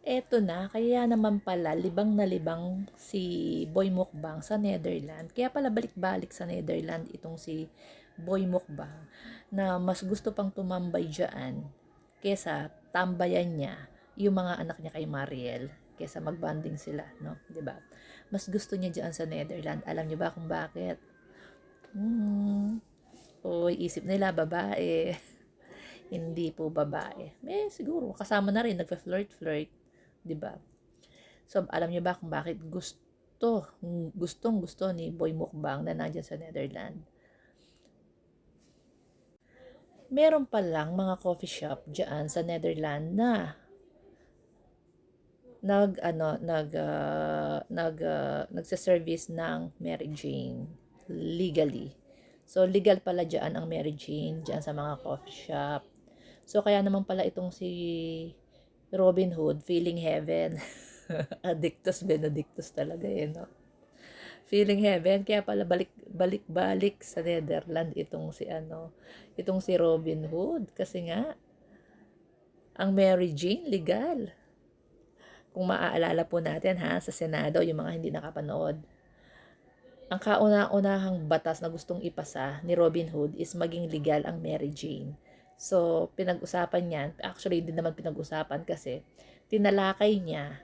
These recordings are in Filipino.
Eto na, kaya naman pala libang na libang si Boy Mukbang sa Netherlands. Kaya pala balik-balik sa Netherlands itong si Boy Mukbang na mas gusto pang tumambay dyan kesa tambayan niya yung mga anak niya kay Mariel kesa magbanding sila, no? 'Di ba? Mas gusto niya dyan sa Netherlands. Alam niyo ba kung bakit? Oy, isip nila babae. Hindi po babae. Siguro kasama na rin nagfa-flirt-flirt, 'di ba? So, alam niyo ba kung bakit gustong-gusto ni Boy Mukbang na nandiyan sa Netherlands? Meron pa lang mga coffee shop diyan sa Netherlands na nagse-service ng Mary Jane legally. So, legal pala diyan ang Mary Jane diyan sa mga coffee shop. So, kaya naman pala itong si Robin Hood, feeling heaven. Addictus Benedictus talaga no? Feeling heaven, kaya pala balik-balik sa Netherlands itong si Robin Hood. Kasi nga, ang Mary Jane, legal. Kung maaalala po natin sa Senado, yung mga hindi nakapanood, ang kauna-unahang batas na gustong ipasa ni Robin Hood is maging legal ang Mary Jane. So, pinag-usapan niyan, actually hindi naman pinag-usapan kasi tinalakay niya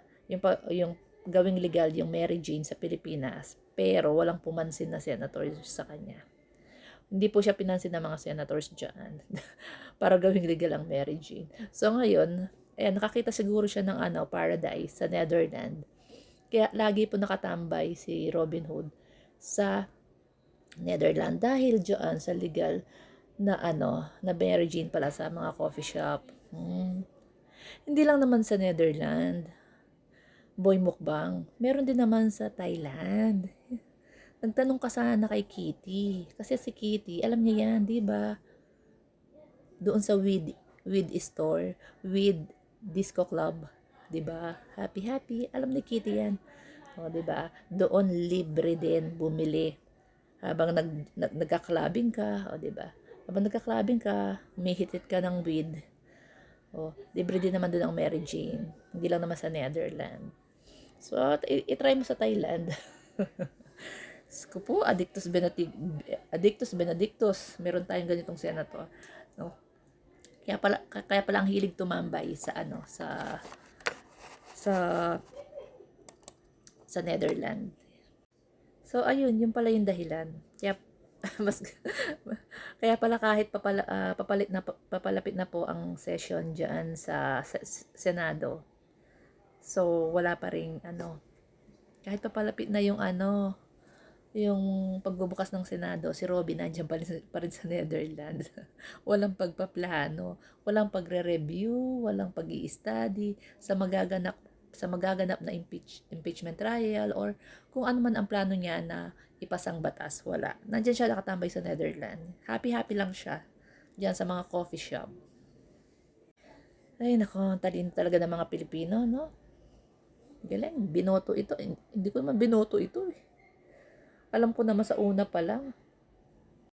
yung gawing legal yung Mary Jane sa Pilipinas, pero walang pumansin na senator sa kanya. Hindi po siya pinansin ng mga senators dyan para gawing legal ang Mary Jane. So ngayon, ayan, nakakita siguro siya ng paradise sa Netherlands. Kaya lagi po nakatambay si Robin Hood sa Netherlands dahil dyan sa legal na na Mary Jane pala sa mga coffee shop. Hindi lang naman sa Netherlands, Boy Mukbang, meron din naman sa Thailand. Nagtanong ka sana kay Kitty. Kasi si Kitty, alam niya yan, di ba? Doon sa Weed Store, Weed Disco Club, di ba? Happy happy, alam ni Kitty yan. O, di ba? Doon libre din bumili. Habang nagka-clubbing ka, o di ba? Habang nagka-clubbing ka, humihitit ka ng weed. O, libre din naman doon ang Mary Jane. Hindi lang naman sa Netherlands. So, i-try mo sa Thailand. Ko po, Addictus Benedictus. Meron tayong ganitong senator, no? Kaya pala ang hilig tumambay sa sa Netherlands. So ayun, yung pala yung dahilan. Kaya mas kaya pala kahit papalapit na po ang session diyan sa Senado. So wala pa ring kahit papalapit na yung pagbubukas ng Senado, si Robin nandiyan pa rin sa Netherlands. Walang pagpaplano, walang pagre-review, walang pag-i-study sa magaganap na impeachment trial or kung ano man ang plano niya na ipasang batas, wala. Nandiyan siya nakatambay sa Netherlands. Happy-happy lang siya diyan sa mga coffee shop. Ay nako, talino talaga ng mga Pilipino, no? Galing, binoto ito. Hindi ko naman binoto ito eh. Alam ko naman sa una pa lang,